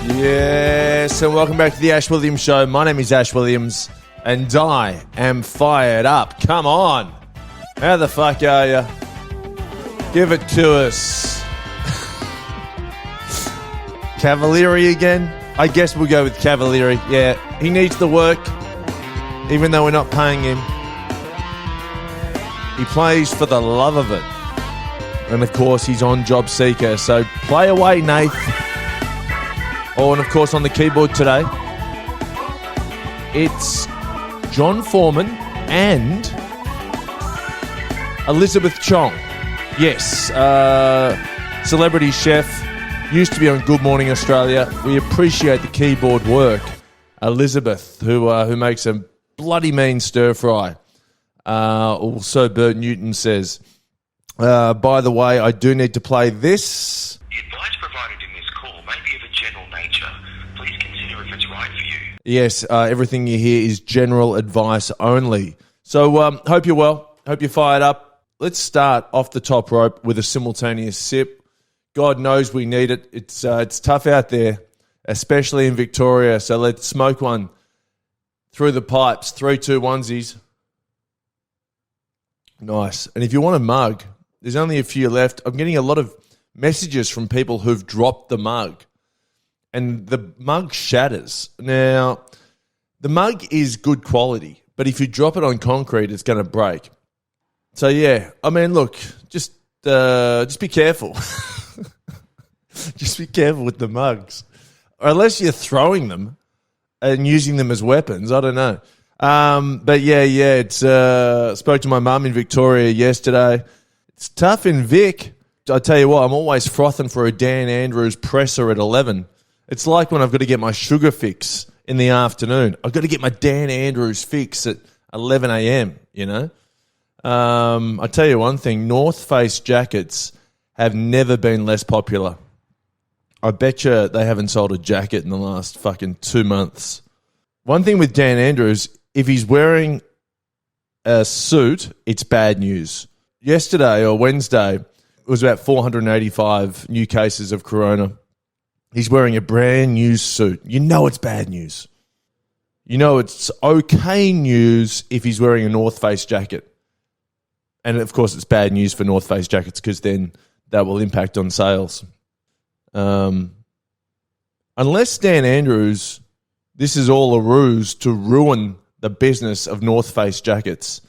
Yes, and welcome back to the Ash Williams Show. My name is Ash Williams, and I am fired up. Come on. How the fuck are you? Give it to us. Cavalieri again? I guess we'll go with Cavalieri. Yeah, he needs the work, even though we're not paying him. He plays for the love of it. And, of course, he's on Job Seeker. So play away, Nath. Oh, and, of course, on the keyboard today, it's John Foreman and Elizabeth Chong. Yes, celebrity chef, used to be on Good Morning Australia. We appreciate the keyboard work. Elizabeth, who makes a bloody mean stir-fry. Also, Bert Newton says, by the way, I do need to play this. The advice provided in this call may be of a general nature. Please consider if it's right for you. Yes, everything you hear is general advice only. So, hope you're well. Hope you're fired up. Let's start off the top rope with a simultaneous sip. God knows we need it. It's tough out there, especially in Victoria. So let's smoke one through the pipes. 3, 2, onesies. Nice. And if you want a mug, there's only a few left. I'm getting a lot of messages from people who've dropped the mug. And the mug shatters. Now, the mug is good quality, but if you drop it on concrete, it's going to break. So, yeah, I mean, look, just be careful. Just be careful with the mugs. Or unless you're throwing them and using them as weapons, I don't know. But yeah, it's spoke to my mum in Victoria yesterday. It's tough in Vic. I tell you what, I'm always frothing for a Dan Andrews presser at 11. It's like when I've got to get my sugar fix in the afternoon. I've got to get my Dan Andrews fix at 11 a.m., you know. I tell you one thing, North Face jackets have never been less popular. I bet you they haven't sold a jacket in the last fucking 2 months. One thing with Dan Andrews, if he's wearing a suit, it's bad news. Yesterday or Wednesday, it was about 485 new cases of corona. He's wearing a brand new suit. You know it's bad news. You know it's okay news if he's wearing a North Face jacket. And, of course, it's bad news for North Face jackets because then that will impact on sales. Unless Dan Andrews, this is all a ruse to ruin the business of North Face jackets.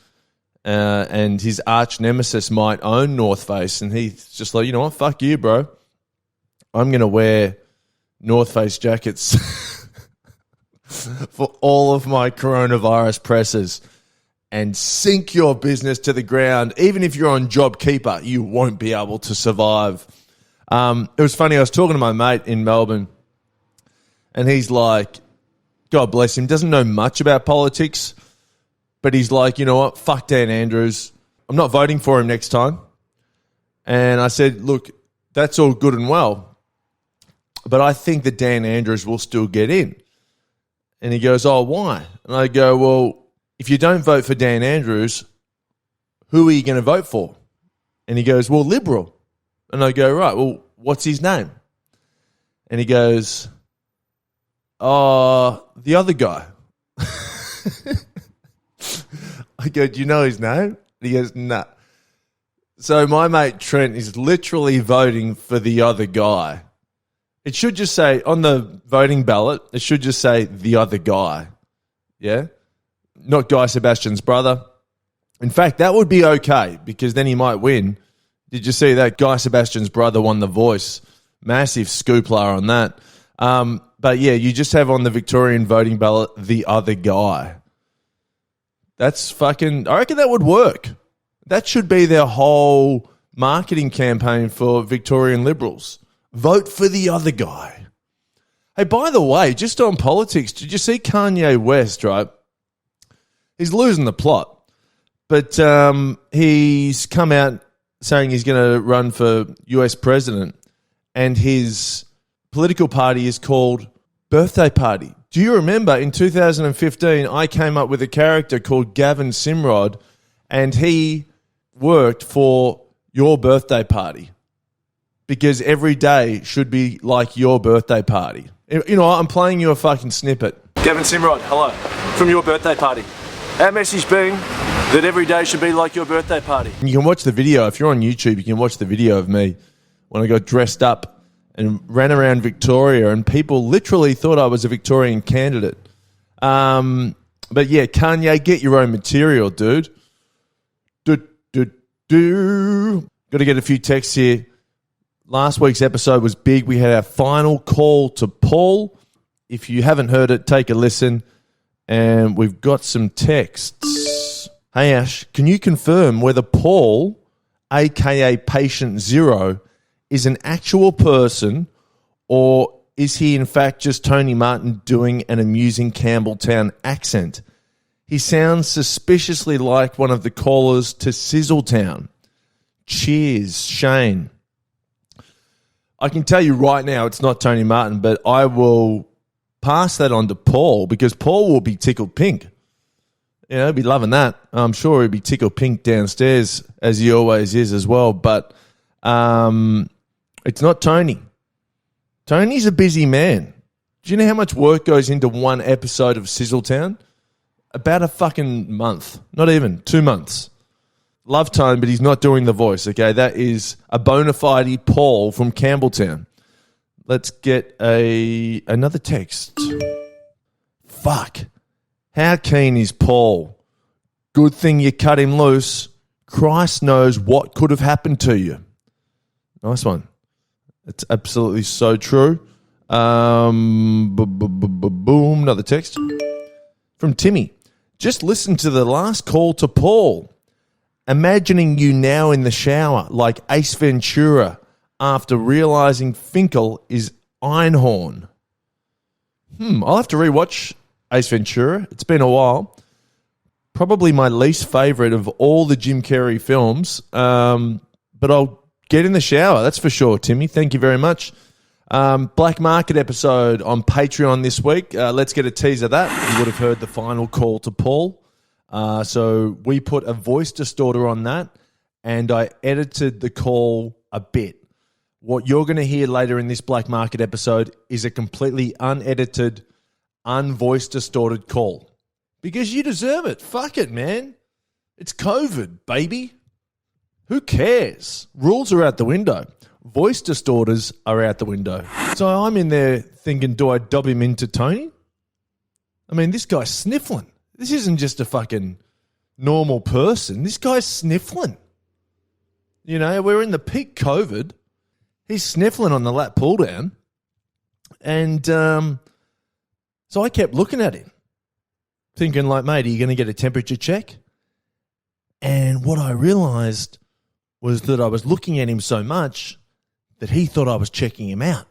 And his arch nemesis might own North Face. And he's just like, you know what, fuck you, bro. I'm going to wear North Face jackets for all of my coronavirus presses and sink your business to the ground. Even if you're on JobKeeper, you won't be able to survive. It was funny, I was talking to my mate in Melbourne, and he's like, God bless him, doesn't know much about politics, but he's like, you know what, fuck Dan Andrews. I'm not voting for him next time. And I said, look, that's all good and well, but I think that Dan Andrews will still get in. And he goes, oh, why? And I go, well, if you don't vote for Dan Andrews, who are you going to vote for? And he goes, well, Liberal. And I go, right, well, what's his name? And he goes, oh, the other guy. I go, do you know his name? And he goes, nah. So my mate Trent is literally voting for the other guy. It should just say, on the voting ballot, it should just say the other guy. Yeah? Not Guy Sebastian's brother. In fact, that would be okay because then he might win. Did you see that? Guy Sebastian's brother won The Voice. Massive scoopla on that. But yeah, you just have on the Victorian voting ballot the other guy. That's fucking... I reckon that would work. That should be their whole marketing campaign for Victorian Liberals. Vote for the other guy. Hey, by the way, just on politics, did you see Kanye West, right? He's losing the plot. But he's come out saying he's going to run for US president, and his political party is called Birthday Party. Do you remember in 2015, I came up with a character called Gavin Simrod, and he worked for your birthday party because every day should be like your birthday party. You know what? I'm playing you a fucking snippet. Gavin Simrod, hello. From your birthday party. Our message being that every day should be like your birthday party. You can watch the video. If you're on YouTube, you can watch the video of me when I got dressed up and ran around Victoria, and people literally thought I was a Victorian candidate. But yeah, Kanye, get your own material, dude. Got to get a few texts here. Last week's episode was big. We had our final call to Paul. If you haven't heard it, take a listen. And we've got some texts. Hey, Ash, can you confirm whether Paul, a.k.a. Patient Zero, is an actual person, or is he in fact just Tony Martin doing an amusing Campbelltown accent? He sounds suspiciously like one of the callers to Sizzletown. Cheers, Shane. I can tell you right now it's not Tony Martin, but I will pass that on to Paul, because Paul will be tickled pink. You know, he'll be loving that. I'm sure he'll be tickled pink downstairs, as he always is as well. But it's not Tony. Tony's a busy man. Do you know how much work goes into one episode of Sizzletown? About a fucking month. Not even. 2 months. Love Tone, but he's not doing the voice, okay? That is a bona fide Paul from Campbelltown. Let's get another text. Fuck. How keen is Paul? Good thing you cut him loose. Christ knows what could have happened to you. Nice one. It's absolutely so true. Boom, another text. From Timmy. Just listen to the last call to Paul. Imagining you now in the shower like Ace Ventura after realising Finkel is Einhorn. I'll have to rewatch Ace Ventura. It's been a while. Probably my least favourite of all the Jim Carrey films. But I'll get in the shower, that's for sure, Timmy. Thank you very much. Black Market episode on Patreon this week. Let's get a teaser of that. You would have heard the final call to Paul. So we put a voice distorter on that, and I edited the call a bit. What you're going to hear later in this Black Market episode is a completely unedited, unvoice distorted call. Because you deserve it. Fuck it, man. It's COVID, baby. Who cares? Rules are out the window. Voice distorters are out the window. So I'm in there thinking, do I dob him into Tony? I mean, this guy's sniffling. This isn't just a fucking normal person. This guy's sniffling. You know, we're in the peak COVID. He's sniffling on the lat pull down. And so I kept looking at him, thinking like, mate, are you going to get a temperature check? And what I realised was that I was looking at him so much that he thought I was checking him out,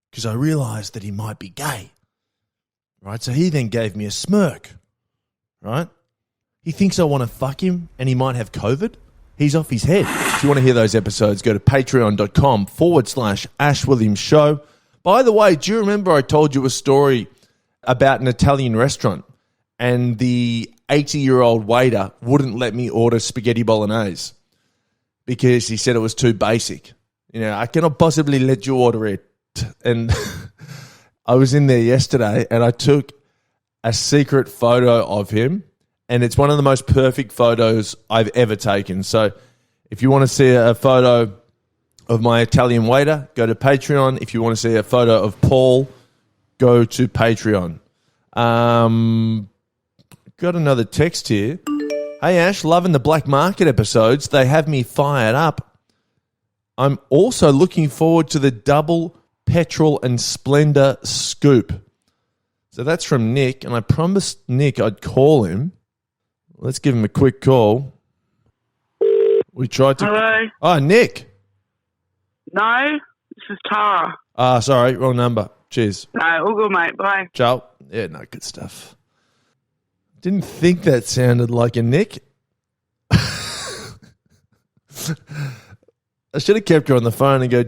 because I realised that he might be gay. Right? So he then gave me a smirk. Right? He thinks I want to fuck him and he might have COVID. He's off his head. If you want to hear those episodes, go to patreon.com/Ash Williams Show. By the way, do you remember I told you a story about an Italian restaurant and the 80-year-old waiter wouldn't let me order spaghetti bolognese because he said it was too basic? You know, I cannot possibly let you order it. And I was in there yesterday and I took a secret photo of him, and it's one of the most perfect photos I've ever taken. So if you want to see a photo of my Italian waiter, go to Patreon. If you want to see a photo of Paul, go to Patreon. Got another text here. Hey, Ash, loving the Black Market episodes. They have me fired up. I'm also looking forward to the double petrol and Splendor scoop. So that's from Nick, and I promised Nick I'd call him. Let's give him a quick call. We tried to... Hello? Oh, Nick. No, this is Tara. Sorry, wrong number. Cheers. No, all good, mate. Bye. Ciao. Yeah, no, good stuff. Didn't think that sounded like a Nick. I should have kept her on the phone and go,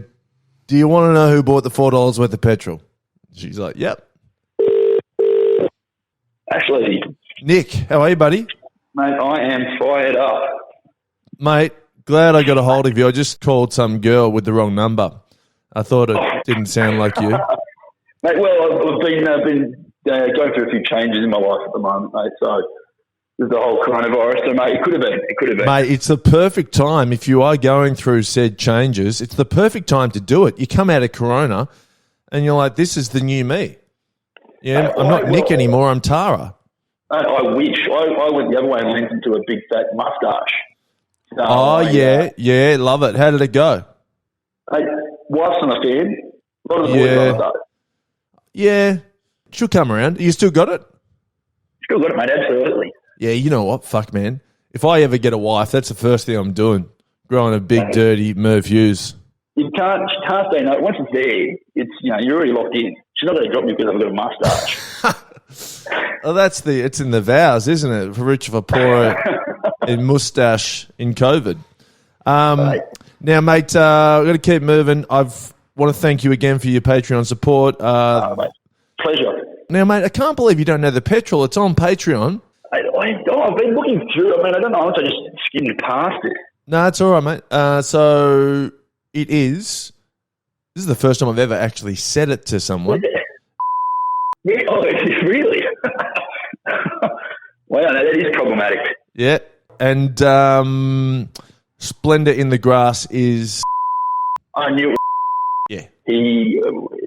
do you want to know who bought the $4 worth of petrol? She's like, yep. Ashley. Nick, how are you, buddy? Mate, I am fired up. Mate, glad I got a hold of you. I just called some girl with the wrong number. I thought it didn't sound like you. Mate, well, I've been going through a few changes in my life at the moment, mate. So there's the whole coronavirus. So, mate, it could have been. Mate, it's the perfect time if you are going through said changes. It's the perfect time to do it. You come out of Corona and you're like, this is the new me. Yeah, I'm not Nick anymore. I'm Tara. I wish. I went the other way and went into a big fat moustache. So, yeah, love it. How did it go? Hey, wife's on a fan. A lot of the boys love it, though. Yeah, she'll come around. You still got it? Still got it, mate, absolutely. Yeah, you know what? Fuck, man. If I ever get a wife, that's the first thing I'm doing. Growing a big, dirty Merv Hughes. She can't say no. Once it's there, it's, you're already locked in. She's not going to drop me because I've got a moustache. Well, it's in the vows, isn't it? For rich, for poor, in moustache in COVID. Now, mate, we've got to keep moving. I want to thank you again for your Patreon support. Mate, pleasure. Now, mate, I can't believe you don't know the petrol. It's on Patreon. I've been looking through. I mean, I don't know. I just skimmed past it. No, it's all right, mate. So it is. This is the first time I've ever actually said it to someone. Yeah. Oh, really? Wow, that is problematic. Yeah. And Splendor in the Grass is... I knew it. Yeah. He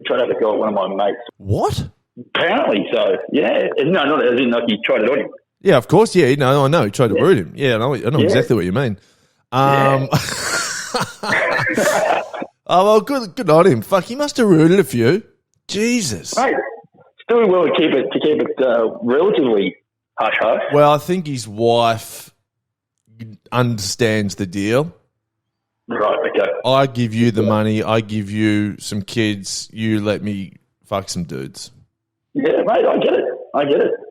tried to have a go at one of my mates. What? Apparently so, yeah. No, not as in like he tried it on him. Yeah, of course. Yeah, no, I know. He tried to root him. Yeah, I know exactly what you mean. Oh, well, good on him. Fuck, he must have rooted a few. Jesus. Mate, still willing to keep it relatively hush-hush. Well, I think his wife understands the deal. Right, okay. I give you the money. I give you some kids. You let me fuck some dudes. Yeah, mate, I get it.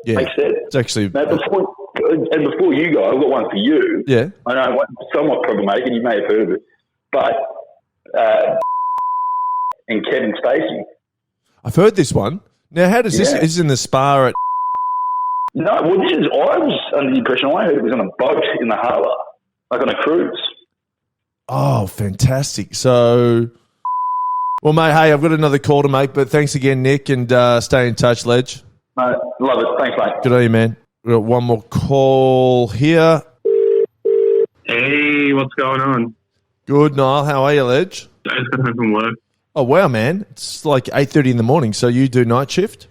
Yeah. Makes sense. It's actually... Now, before you go, I've got one for you. Yeah. I know it's somewhat problematic, and you may have heard of it, but and Kevin Spacey. I've heard this one. Now, how does this... This is in the spa at... No, well, I was under the impression, I heard it was on a boat in the harbour, like on a cruise. Oh, fantastic. So... Well, mate, hey, I've got another call to make, but thanks again, Nick, and stay in touch, Ledge. Love it. Thanks, mate. Good on you, man. We've got one more call here. Hey, what's going on? Good, Niall. How are you, Ledge? I just got home from work. Oh, wow, man. It's like 8:30 in the morning, so you do night shift?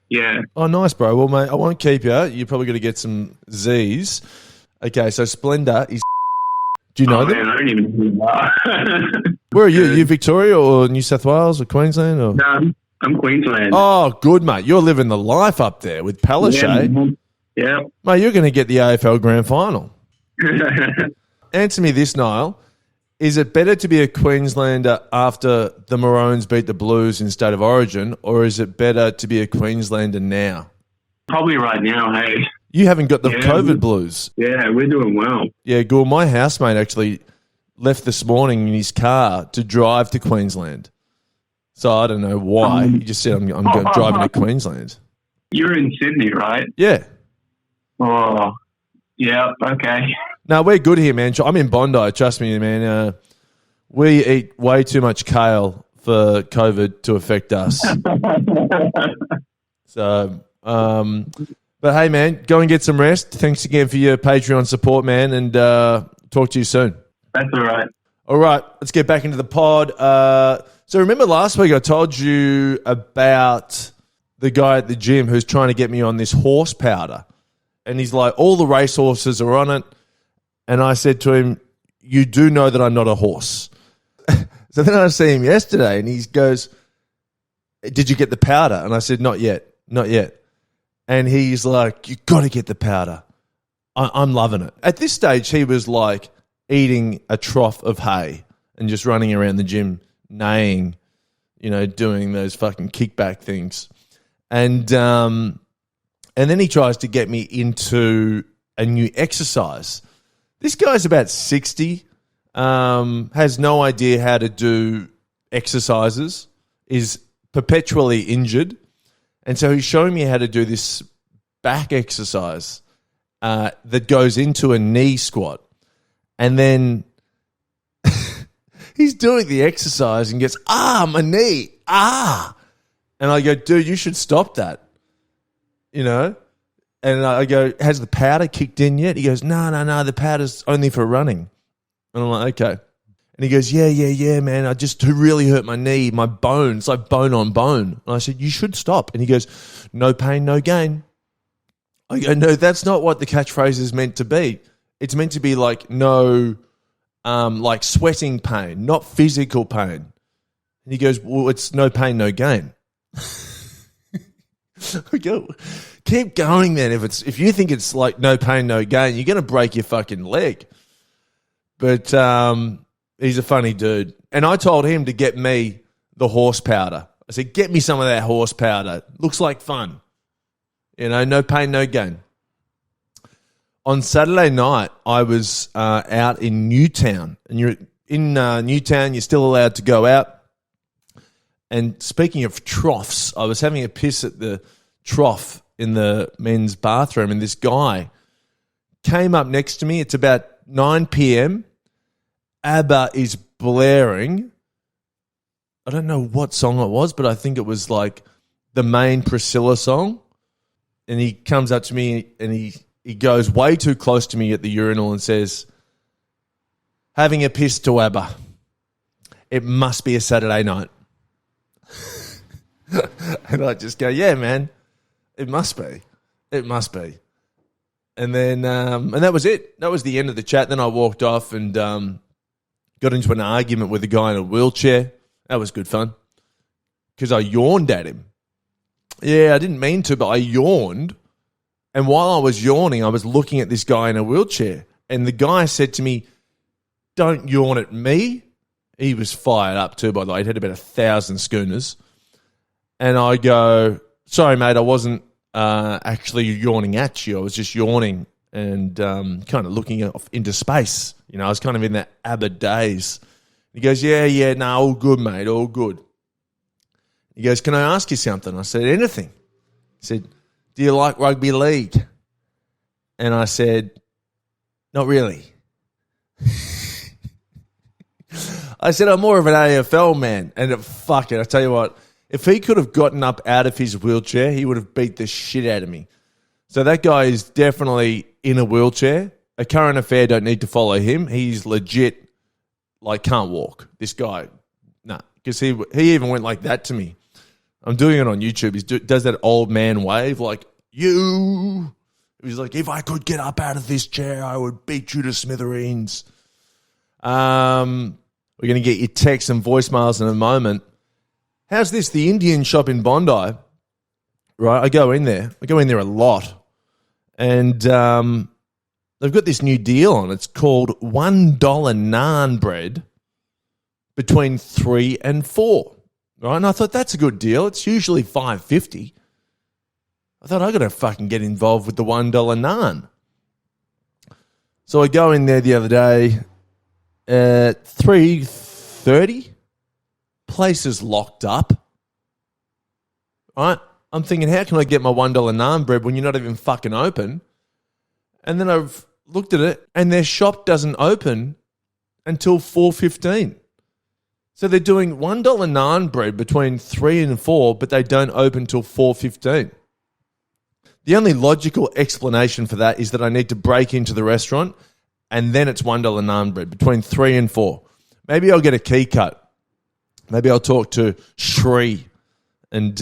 Yeah. Oh, nice, bro. Well, mate, I won't keep you. You're probably going to get some Z's. Okay, so Splendor is... Do you know them? Man, I don't even know that. Where are you? Are you Victoria or New South Wales or Queensland? Or? No, I'm Queensland. Oh, good, mate. You're living the life up there with Palaszczuk. Yeah. Mate, you're going to get the AFL Grand Final. Answer me this, Niall. Is it better to be a Queenslander after the Maroons beat the Blues in State of Origin, or is it better to be a Queenslander now? Probably right now, hey. You haven't got the COVID blues. Yeah, we're doing well. Yeah, good. My housemate actually left this morning in his car to drive to Queensland. So I don't know why. He just said, I'm driving to Queensland. You're in Sydney, right? Yeah. Oh, yeah, okay. No, we're good here, man. I'm in Bondi. Trust me, man. We eat way too much kale for COVID to affect us. So, but hey, man, go and get some rest. Thanks again for your Patreon support, man, and talk to you soon. That's all right. All right, let's get back into the pod. So remember last week I told you about the guy at the gym who's trying to get me on this horse powder. And he's like, all the race horses are on it. And I said to him, you do know that I'm not a horse. So then I see him yesterday and he goes, did you get the powder? And I said, not yet. And he's like, you got to get the powder. I'm loving it. At this stage, he was like eating a trough of hay and just running around the gym, neighing, doing those fucking kickback things. And then he tries to get me into a new exercise. This guy's about 60, has no idea how to do exercises, is perpetually injured. And so he's showing me how to do this back exercise that goes into a knee squat. And then he's doing the exercise and gets, my knee, And And I go, dude, you should stop that. You know? And I go, has the powder kicked in yet? He goes, no, the powder's only for running. And I'm like, okay. And he goes, yeah, man. I just really hurt my knee, my bone. It's like bone on bone. And I said, you should stop. And he goes, no pain, no gain. I go, no, that's not what the catchphrase is meant to be. It's meant to be like no, like sweating pain, not physical pain. And he goes, well, it's no pain, no gain. I go, keep going then. If you think it's like no pain, no gain, you're going to break your fucking leg. But he's a funny dude. And I told him to get me the horse powder. I said, get me some of that horse powder. Looks like fun. You know, no pain, no gain. On Saturday night, I was out in Newtown. And you're in Newtown, you're still allowed to go out. And speaking of troughs, I was having a piss at the trough in the men's bathroom, and this guy came up next to me. It's about 9 p.m. ABBA is blaring. I don't know what song it was, but I think it was like the main Priscilla song. And he comes up to me and he goes way too close to me at the urinal and says, having a piss to ABBA. It must be a Saturday night. And I just go, yeah, man, it must be. It must be. And then, and that was it. That was the end of the chat. Then I walked off and got into an argument with a guy in a wheelchair. That was good fun because I yawned at him. Yeah, I didn't mean to, but I yawned. And while I was yawning, I was looking at this guy in a wheelchair. And the guy said to me, don't yawn at me. He was fired up too, by the way. He had about 1,000 schooners. And I go, sorry, mate, I wasn't actually yawning at you. I was just yawning and kind of looking off into space. You know, I was kind of in that ABBA days. He goes, yeah, no, all good, mate, all good. He goes, can I ask you something? I said, anything. He said, do you like rugby league? And I said, not really. I said, I'm more of an AFL man. And fuck it, I tell you what, if he could have gotten up out of his wheelchair, he would have beat the shit out of me. So that guy is definitely in a wheelchair. A current affair don't need to follow him. He's legit, like, can't walk. This guy, nah, because he even went like that to me. I'm doing it on YouTube. He does that old man wave, like, you. He's like, if I could get up out of this chair, I would beat you to smithereens. We're going to get your texts and voicemails in a moment. How's this? The Indian shop in Bondi, right? I go in there a lot. And they've got this new deal on. It's called $1 naan bread between 3 and 4. Right? And I thought, that's a good deal. It's usually $5.50. I thought, I got to fucking get involved with the $1 naan. So I go in there the other day at 3:30. Place is locked up. All right? I'm thinking, how can I get my $1 naan bread when you're not even fucking open? And then I've looked at it, and their shop doesn't open until 4:15. So they're doing $1 naan bread between 3 and 4, but they don't open till 4:15. The only logical explanation for that is that I need to break into the restaurant, and then it's $1 naan bread between 3 and 4. Maybe I'll get a key cut. Maybe I'll talk to Shri, and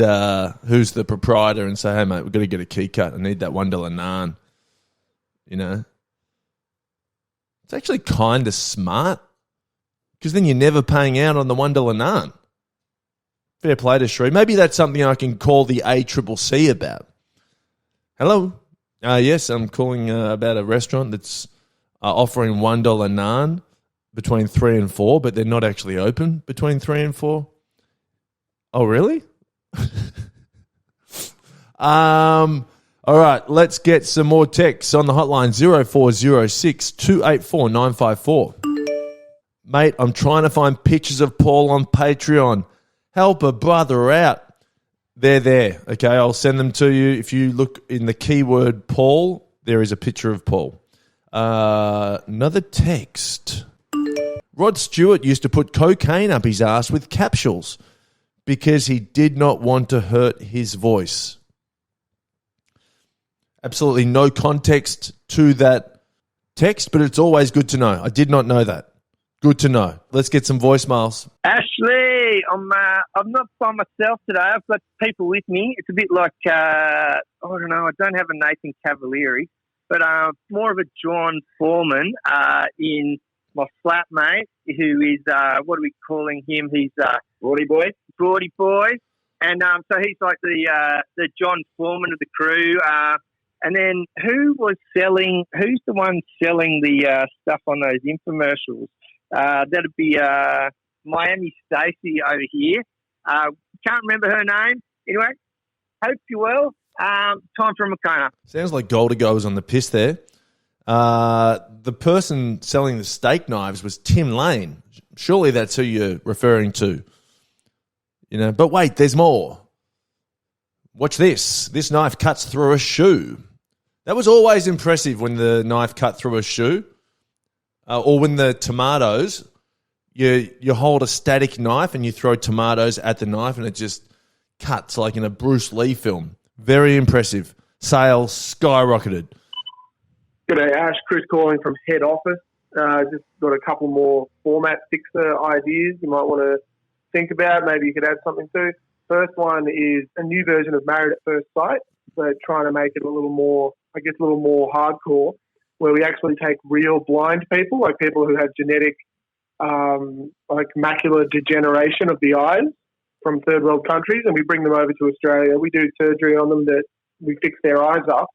who's the proprietor, and say, hey, mate, we've got to get a key cut. I need that $1 naan. You know? It's actually kind of smart, because then you're never paying out on the $1 naan. Fair play to Shri. Maybe that's something I can call the ACCC about. Hello? Yes, I'm calling about a restaurant that's offering $1 naan between 3 and 4, but they're not actually open between 3 and 4. Oh, really? All right, let's get some more texts on the hotline 0406 284 954. Mate, I'm trying to find pictures of Paul on Patreon. Help a brother out. They're there, okay? I'll send them to you. If you look in the keyword Paul, there is a picture of Paul. Another text. Rod Stewart used to put cocaine up his ass with capsules. because he did not want to hurt his voice. Absolutely no context to that text, but it's always good to know. I did not know that. Good to know. Let's get some voicemails. Ashley, I'm not by myself today. I've got people with me. It's a bit like, I don't know, I don't have a Nathan Cavalieri, but more of a John Foreman in my flatmate, who is, what are we calling him? He's Broady Boy. Broady Boy. And so he's like the John Foreman of the crew. And then who's the one selling the stuff on those infomercials? That'd be Miami Stacey over here. Can't remember her name. Anyway, hope you're well. Time for a Makona. Sounds like Goldigo was on the piss there. The person selling the steak knives was Tim Lane. Surely that's who you're referring to. You know, but wait, there's more. Watch this. This knife cuts through a shoe. That was always impressive when the knife cut through a shoe. Or when the tomatoes, you hold a static knife and you throw tomatoes at the knife and it just cuts like in a Bruce Lee film. Very impressive. Sales skyrocketed. G'day, Ash. Chris calling from head office. Just got a couple more format fixer ideas you might want to think about. Maybe you could add something to. First one is a new version of Married at First Sight, but trying to make it a little more hardcore, where we actually take real blind people, like people who have genetic, like macular degeneration of the eyes from third world countries, and we bring them over to Australia. We do surgery on them that we fix their eyes up.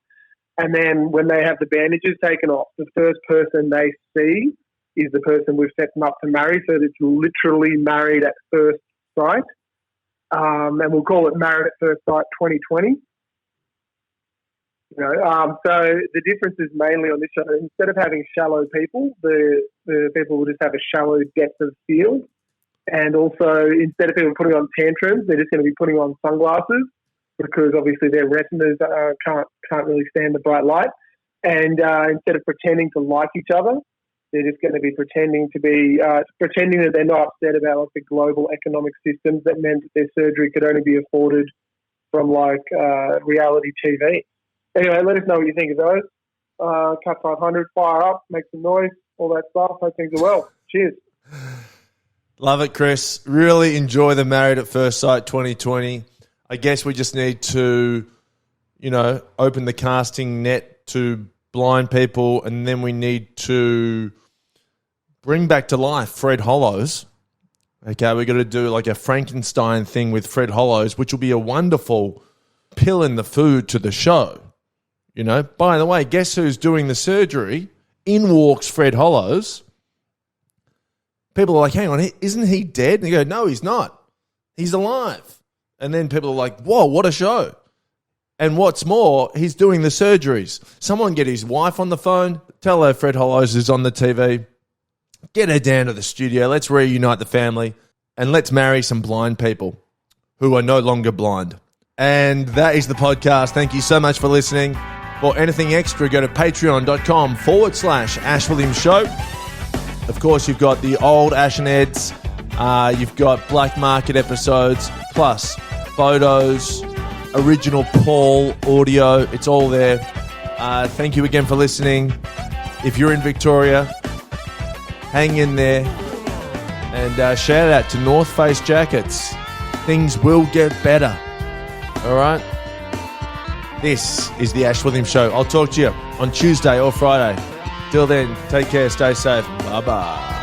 And then when they have the bandages taken off, the first person they see is the person we've set them up to marry. So it's literally Married at First Sight. And we'll call it Married at First Sight 2020. You know, so the difference is mainly on this show. Instead of having shallow people, the people will just have a shallow depth of field. And also, instead of people putting on tantrums, they're just going to be putting on sunglasses because obviously their retinas can't really stand the bright light. And instead of pretending to like each other, they're just going to be pretending that they're not upset about like the global economic systems that meant that their surgery could only be afforded from like reality TV. Anyway, let us know what you think of those. Cut 500, fire up, make some noise, all that stuff. Hope things are well. Cheers. Love it, Chris. Really enjoy the Married at First Sight 2020. I guess we just need to, open the casting net to blind people, and then we need to bring back to life Fred Hollows. Okay, we're going to do like a Frankenstein thing with Fred Hollows, which will be a wonderful pill in the food to the show. By the way, guess who's doing the surgery? In walks Fred Hollows. People are like, hang on, isn't he dead? And you go, no, he's not. He's alive. And then people are like, whoa, what a show. And what's more, he's doing the surgeries. Someone get his wife on the phone. Tell her Fred Hollows is on the TV. Get her down to the studio. Let's reunite the family. And let's marry some blind people who are no longer blind. And that is the podcast. Thank you so much for listening. For anything extra, go to patreon.com/Ash Williams Show. Of course, you've got the old Ash and Eds. You've got Black Market episodes, plus photos, original Paul audio. It's all there. Thank you again for listening. If you're in Victoria, hang in there. And shout out to North Face Jackets. Things will get better. All right? This is the Ash Williams Show. I'll talk to you on Tuesday or Friday. Till then, take care, stay safe. Bye-bye.